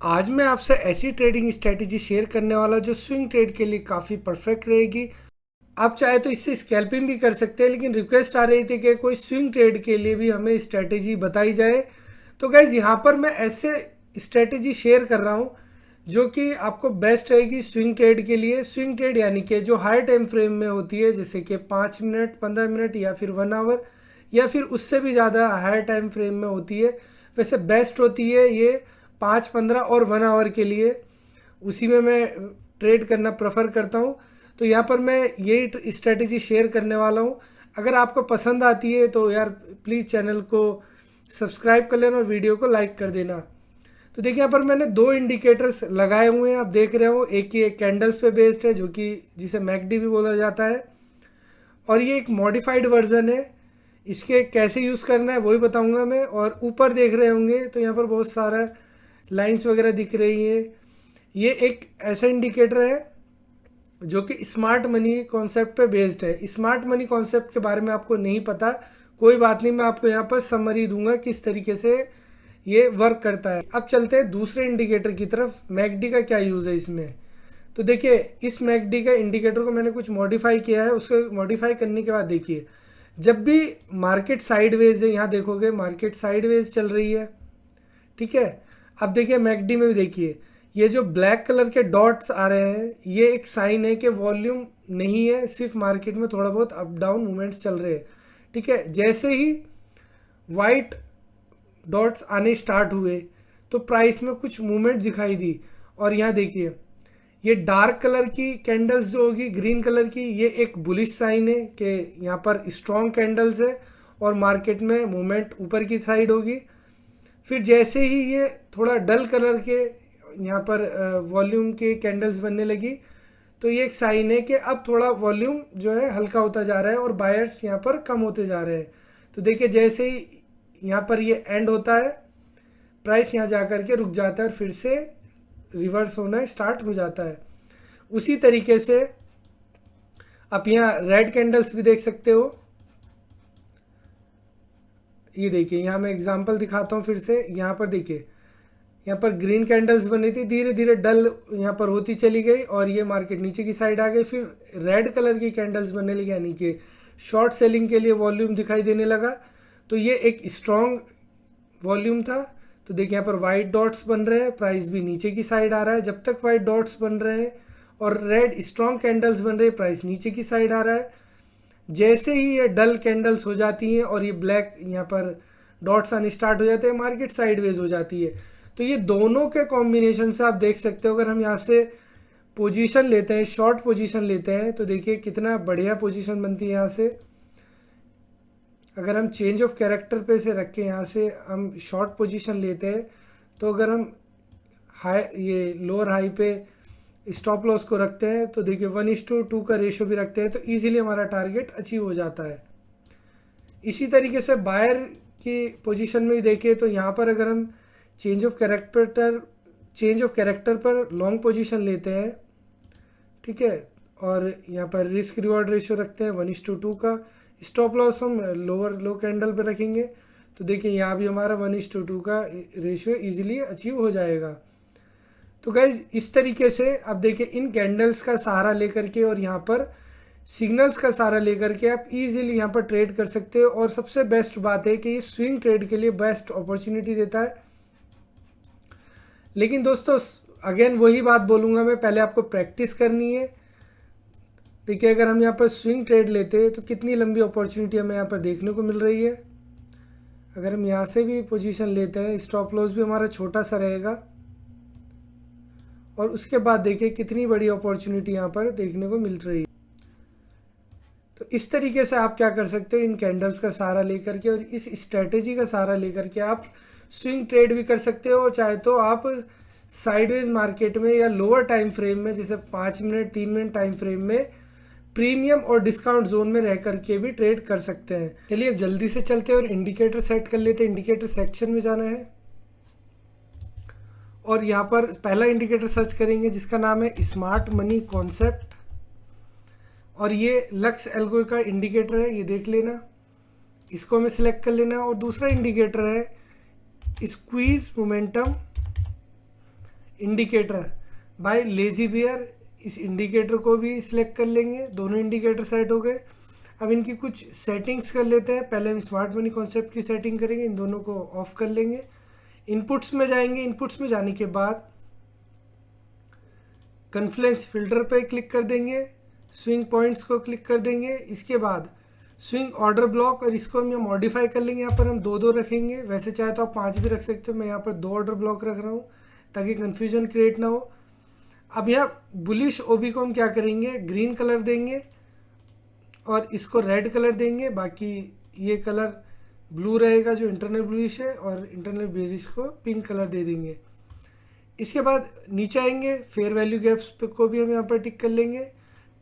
आज मैं आपसे ऐसी ट्रेडिंग स्ट्रेटेजी शेयर करने वाला जो स्विंग ट्रेड के लिए काफ़ी परफेक्ट रहेगी। आप चाहे तो इससे स्कैल्पिंग भी कर सकते हैं, लेकिन रिक्वेस्ट आ रही थी कि कोई स्विंग ट्रेड के लिए भी हमें स्ट्रेटेजी बताई जाए। तो गाइज यहाँ पर मैं ऐसे स्ट्रेटेजी शेयर कर रहा हूँ जो कि आपको बेस्ट रहेगी स्विंग ट्रेड के लिए। स्विंग ट्रेड यानी कि जो हाई टाइम फ्रेम में होती है, जैसे कि 5 मिनट, 15 मिनट या फिर 1 आवर या फिर उससे भी ज़्यादा हाई टाइम फ्रेम में होती है। वैसे बेस्ट होती है ये 5, 15 और 1 आवर के लिए। उसी में मैं ट्रेड करना प्रेफर करता हूँ। तो यहाँ पर मैं यही स्ट्रेटेजी शेयर करने वाला हूँ। अगर आपको पसंद आती है तो यार प्लीज़ चैनल को सब्सक्राइब कर लेना और वीडियो को लाइक कर देना। तो देखिए यहाँ पर मैंने दो इंडिकेटर्स लगाए हुए हैं, आप देख रहे हो। एक ये कैंडल्स पे बेस्ड है, जो कि जिसे मैकडी भी बोला जाता है, और ये एक मॉडिफाइड वर्जन है। इसके कैसे यूज़ करना है वही बताऊंगा मैं। और ऊपर देख रहे होंगे तो यहाँ पर बहुत सारा लाइंस वगैरह दिख रही है। ये एक ऐसा इंडिकेटर है जो कि स्मार्ट मनी कॉन्सेप्ट पे बेस्ड है। स्मार्ट मनी कॉन्सेप्ट के बारे में आपको नहीं पता, कोई बात नहीं, मैं आपको यहाँ पर समरी दूंगा किस तरीके से ये वर्क करता है। अब चलते हैं दूसरे इंडिकेटर की तरफ, मैकडी का क्या यूज़ है इसमें। तो देखिए इस मैकडी का इंडिकेटर को मैंने कुछ मॉडिफाई किया है। उसको मॉडिफाई करने के बाद देखिए, जब भी मार्केट साइडवेज है, यहाँ देखोगे मार्केट साइडवेज चल रही है, ठीक है। अब देखिए मैकडी में भी देखिए, ये जो ब्लैक कलर के डॉट्स आ रहे हैं, ये एक साइन है कि वॉल्यूम नहीं है, सिर्फ मार्केट में थोड़ा बहुत अप डाउन मूवमेंट्स चल रहे हैं, ठीक है। जैसे ही वाइट डॉट्स आने स्टार्ट हुए तो प्राइस में कुछ मूवमेंट दिखाई दी। और यहाँ देखिए ये डार्क कलर की कैंडल्स जो होगी, ग्रीन कलर की, ये एक बुलिश साइन है कि यहाँ पर स्ट्रॉन्ग कैंडल्स है और मार्केट में मूवमेंट ऊपर की साइड होगी। फिर जैसे ही ये थोड़ा डल कलर के यहाँ पर वॉल्यूम के कैंडल्स बनने लगी, तो ये एक साइन है कि अब थोड़ा वॉल्यूम जो है हल्का होता जा रहा है और बायर्स यहाँ पर कम होते जा रहे हैं। तो देखिए जैसे ही यहाँ पर ये एंड होता है, प्राइस यहाँ जा कर के रुक जाता है और फिर से रिवर्स होना स्टार्ट हो जाता है। उसी तरीके से आप यहाँ रेड कैंडल्स भी देख सकते हो। ये देखिए यहाँ मैं एग्जांपल दिखाता हूँ फिर से। यहाँ पर देखिए, यहाँ पर ग्रीन कैंडल्स बनी थी, धीरे धीरे डल यहाँ पर होती चली गई और ये मार्केट नीचे की साइड आ गई। फिर रेड कलर की कैंडल्स बनने लगी, यानी कि शॉर्ट सेलिंग के लिए वॉल्यूम दिखाई देने लगा। तो ये एक स्ट्रॉन्ग वॉल्यूम था। तो देखिए यहाँ पर वाइट डॉट्स बन रहे हैं, प्राइस भी नीचे की साइड आ रहा है। जब तक वाइट डॉट्स बन रहे हैं और रेड स्ट्रॉन्ग कैंडल्स बन रहे हैं, प्राइस नीचे की साइड आ रहा है। जैसे ही ये डल कैंडल्स हो जाती हैं और ये ब्लैक यहाँ पर डॉट्स आने स्टार्ट हो जाते हैं, मार्केट साइडवेज हो जाती है। तो ये दोनों के कॉम्बिनेशन से आप देख सकते हो। अगर हम यहाँ से पोजीशन लेते हैं, शॉर्ट पोजीशन लेते हैं, तो देखिए कितना बढ़िया पोजीशन बनती है यहाँ से। अगर हम चेंज ऑफ कैरेक्टर पे से रख के यहाँ से हम शॉर्ट पोजीशन लेते हैं, तो अगर हम हाई ये लोअर हाई पे स्टॉप लॉस को रखते हैं, तो देखिए 1:2 का रेशो भी रखते हैं, तो ईजिली हमारा टारगेट अचीव हो जाता है। इसी तरीके से बायर की पोजीशन में भी देखिए, तो यहाँ पर अगर हम चेंज ऑफ कैरेक्टर पर लॉन्ग पोजीशन लेते हैं, ठीक है, और यहाँ पर रिस्क रिवॉर्ड रेशियो रखते हैं 1:2 का, स्टॉप लॉस हम लोअर लो कैंडल पर रखेंगे, तो देखिए यहाँ भी हमारा 1:2 का रेशियो इजीली अचीव हो जाएगा। तो गाइज इस तरीके से आप देखिए इन कैंडल्स का सहारा लेकर के और यहाँ पर सिग्नल्स का सहारा लेकर के आप इजीली यहाँ पर ट्रेड कर सकते हो। और सबसे बेस्ट बात है कि ये स्विंग ट्रेड के लिए बेस्ट अपॉर्चुनिटी देता है। लेकिन दोस्तों अगेन वही बात बोलूँगा मैं, पहले आपको प्रैक्टिस करनी है। देखिए अगर हम यहाँ पर स्विंग ट्रेड लेते हैं तो कितनी लंबी अपॉर्चुनिटी हमें यहाँ पर देखने को मिल रही है। अगर हम यहाँ से भी पोजीशन लेते हैं, स्टॉप लॉस भी हमारा छोटा सा रहेगा, और उसके बाद देखिए कितनी बड़ी अपॉर्चुनिटी यहाँ पर देखने को मिल रही है। तो इस तरीके से आप क्या कर सकते हो, इन कैंडल्स का सहारा लेकर के और इस स्ट्रेटेजी का सहारा लेकर के आप स्विंग ट्रेड भी कर सकते हो। चाहे तो आप साइडवेज मार्केट में या लोअर टाइम फ्रेम में, जैसे 5 मिनट 3 मिनट टाइम फ्रेम में प्रीमियम और डिस्काउंट जोन में रह करके भी ट्रेड कर सकते हैं। चलिए अब जल्दी से चलते हैं और इंडिकेटर सेट कर लेते हैं। इंडिकेटर सेक्शन में जाना है और यहाँ पर पहला इंडिकेटर सर्च करेंगे जिसका नाम है स्मार्ट मनी कॉन्सेप्ट, और ये लक्स एल्गो का इंडिकेटर है, ये देख लेना, इसको हमें सिलेक्ट कर लेना। और दूसरा इंडिकेटर है squeeze momentum indicator by lazy bear, इस इंडिकेटर को भी सिलेक्ट कर लेंगे। दोनों इंडिकेटर सेट हो गए। अब इनकी कुछ सेटिंग्स कर लेते हैं। पहले हम स्मार्ट मनी कॉन्सेप्ट की सेटिंग करेंगे, इन दोनों को ऑफ कर लेंगे। इनपुट्स में जाएंगे, इनपुट्स में जाने के बाद कन्फ्लुएंस फिल्टर पे क्लिक कर देंगे, स्विंग पॉइंट्स को क्लिक कर देंगे। इसके बाद स्विंग ऑर्डर ब्लॉक, और इसको हम यहाँ मॉडिफाई कर लेंगे। यहाँ पर हम 2 रखेंगे, वैसे चाहे तो आप 5 भी रख सकते हो। मैं यहाँ पर 2 ऑर्डर ब्लॉक रख रहा हूँ ताकि कन्फ्यूजन क्रिएट ना हो। अब यहाँ बुलिश ओबी को हम क्या करेंगे, ग्रीन कलर देंगे और इसको रेड कलर देंगे। बाकी ये कलर ब्लू रहेगा जो इंटरनल बुलिश है, और इंटरनल बेरिश को पिंक कलर दे देंगे। इसके बाद नीचे आएंगे, फेयर वैल्यू गैप्स को भी हम यहाँ पर टिक कर लेंगे।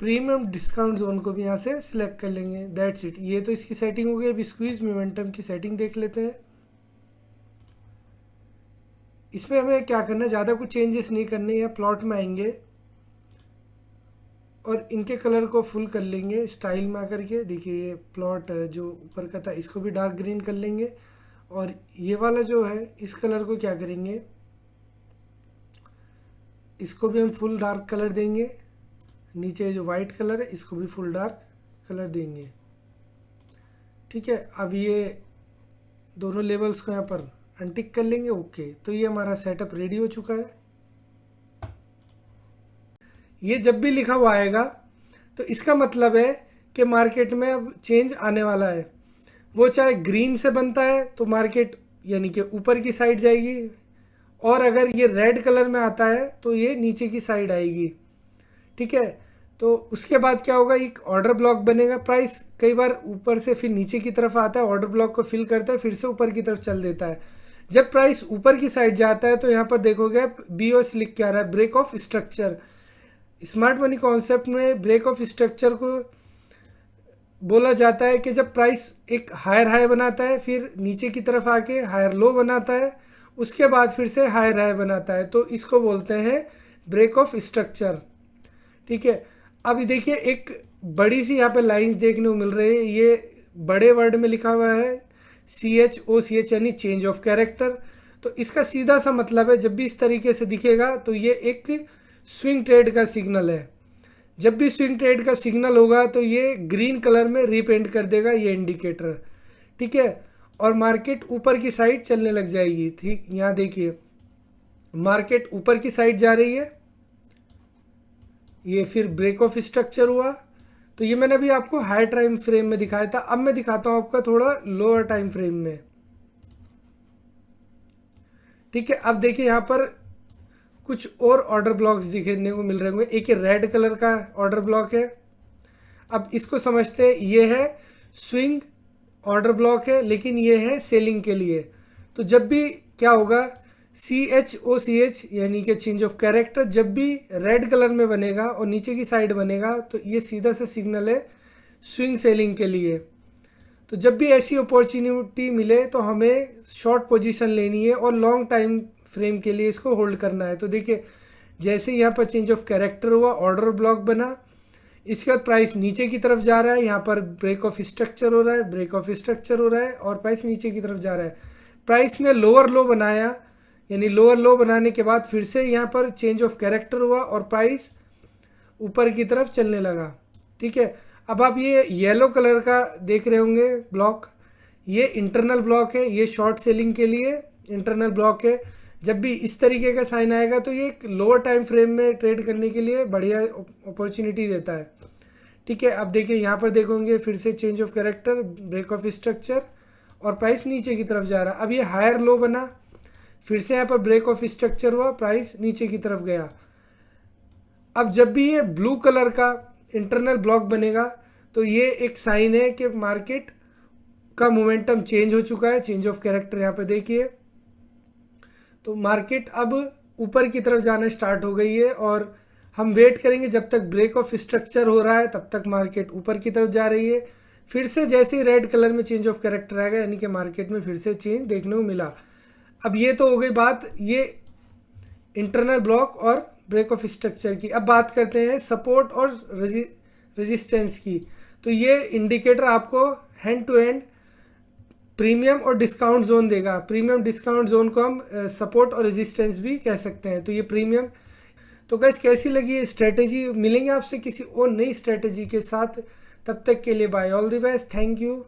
प्रीमियम डिस्काउंट जोन को भी यहाँ से सिलेक्ट कर लेंगे। दैट्स इट, ये तो इसकी सेटिंग हो गई। अब स्क्वीज मोमेंटम की सेटिंग देख लेते हैं। इसमें हमें क्या करना है, ज़्यादा कुछ चेंजेस नहीं करने। या प्लॉट में आएंगे और इनके कलर को फुल कर लेंगे स्टाइल में आकर के। देखिए ये प्लॉट जो ऊपर का था इसको भी डार्क ग्रीन कर लेंगे, और ये वाला जो है इस कलर को क्या करेंगे, इसको भी हम फुल डार्क कलर देंगे। नीचे जो वाइट कलर है इसको भी फुल डार्क कलर देंगे। ठीक है, अब ये दोनों लेवल्स को यहाँ पर अनटिक कर लेंगे। ओके, तो ये हमारा सेटअप रेडी हो चुका है। ये जब भी लिखा हुआ आएगा तो इसका मतलब है कि मार्केट में अब चेंज आने वाला है। वो चाहे ग्रीन से बनता है तो मार्केट यानी कि ऊपर की साइड जाएगी, और अगर ये रेड कलर में आता है तो ये नीचे की साइड आएगी। ठीक है, तो उसके बाद क्या होगा, एक ऑर्डर ब्लॉक बनेगा। प्राइस कई बार ऊपर से फिर नीचे की तरफ आता है, ऑर्डर ब्लॉक को फिल करता है, फिर से ऊपर की तरफ चल देता है। जब प्राइस ऊपर की साइड जाता है तो यहाँ पर देखोगे BOS लिख के आ रहा है, break of structure. Smart money concept में ब्रेक ऑफ स्ट्रक्चर को बोला जाता है कि जब प्राइस एक हायर हाई बनाता है, फिर नीचे की तरफ आके हायर लो बनाता है, उसके बाद फिर से हायर हाई बनाता है, तो इसको बोलते हैं ब्रेक ऑफ स्ट्रक्चर। ठीक है, अब देखिए एक बड़ी सी यहाँ पे लाइंस देखने को मिल रही है। ये बड़े वर्ड में लिखा हुआ है CHOCH यानी चेंज ऑफ कैरेक्टर। तो इसका सीधा सा मतलब है, जब भी इस तरीके से दिखेगा तो ये एक स्विंग ट्रेड का सिग्नल है। जब भी स्विंग ट्रेड का सिग्नल होगा तो ये ग्रीन कलर में रिपेंट कर देगा ये इंडिकेटर। ठीक है, और मार्केट ऊपर की साइड चलने लग जाएगी। ठीक, यहाँ देखिए मार्केट ऊपर की साइड जा रही है, ये फिर ब्रेक ऑफ स्ट्रक्चर हुआ। तो ये मैंने अभी आपको हाई टाइम फ्रेम में दिखाया था, अब मैं दिखाता हूँ आपका थोड़ा लोअर टाइम फ्रेम में। ठीक है, अब देखिए यहाँ पर कुछ और ऑर्डर ब्लॉक्स दिखने को मिल रहे होंगे। एक रेड कलर का ऑर्डर ब्लॉक है। अब इसको समझते हैं, ये है स्विंग ऑर्डर ब्लॉक है, लेकिन ये है सेलिंग के लिए। तो जब भी क्या होगा, CHOCH यानी कि चेंज ऑफ कैरेक्टर जब भी रेड कलर में बनेगा और नीचे की साइड बनेगा तो ये सीधा सा सिग्नल है स्विंग सेलिंग के लिए। तो जब भी ऐसी अपॉर्चुनिटी मिले तो हमें शॉर्ट पोजीशन लेनी है और लॉन्ग टाइम फ्रेम के लिए इसको होल्ड करना है। तो देखिए जैसे यहाँ पर चेंज ऑफ कैरेक्टर हुआ, ऑर्डर ब्लॉक बना, इसके बाद प्राइस नीचे की तरफ जा रहा है, यहाँ पर ब्रेक ऑफ स्ट्रक्चर हो रहा है, ब्रेक ऑफ स्ट्रक्चर हो रहा है और प्राइस नीचे की तरफ जा रहा है। प्राइस ने लोअर लो बनाया, यानी लोअर लो बनाने के बाद फिर से यहाँ पर चेंज ऑफ कैरेक्टर हुआ और प्राइस ऊपर की तरफ चलने लगा। ठीक है, अब आप ये येलो कलर का देख रहे होंगे ब्लॉक, ये इंटरनल ब्लॉक है, ये शॉर्ट सेलिंग के लिए इंटरनल ब्लॉक है। जब भी इस तरीके का साइन आएगा तो ये एक लोअर टाइम फ्रेम में ट्रेड करने के लिए बढ़िया अपॉर्चुनिटी देता है। ठीक है, अब देखिए यहाँ पर देखोगे फिर से change of character, break of structure और प्राइस नीचे की तरफ जा रहा है। अब ये हायर लो बना, फिर से यहाँ पर ब्रेक ऑफ स्ट्रक्चर हुआ, प्राइस नीचे की तरफ गया। अब जब भी ये ब्लू कलर का इंटरनल ब्लॉक बनेगा तो ये एक साइन है कि मार्केट का मोमेंटम चेंज हो चुका है। चेंज ऑफ कैरेक्टर यहाँ पे देखिए, तो मार्केट अब ऊपर की तरफ जाना स्टार्ट हो गई है और हम वेट करेंगे जब तक ब्रेक ऑफ स्ट्रक्चर हो रहा है तब तक मार्केट ऊपर की तरफ जा रही है। फिर से जैसे ही रेड कलर में चेंज ऑफ कैरेक्टर आएगा यानी कि मार्केट में फिर से चेंज देखने को मिला। अब ये तो हो गई बात ये इंटरनल ब्लॉक और ब्रेक ऑफ स्ट्रक्चर की। अब बात करते हैं सपोर्ट और रेजिस्टेंस की। तो ये इंडिकेटर आपको हैंड टू हैंड प्रीमियम और डिस्काउंट जोन देगा। प्रीमियम डिस्काउंट जोन को हम सपोर्ट और रेजिस्टेंस भी कह सकते हैं। तो ये प्रीमियम। तो गाइस कैसी लगी ये स्ट्रेटेजी? मिलेंगे आपसे किसी और नई स्ट्रेटेजी के साथ, तब तक के लिए bye, all the best, thank you.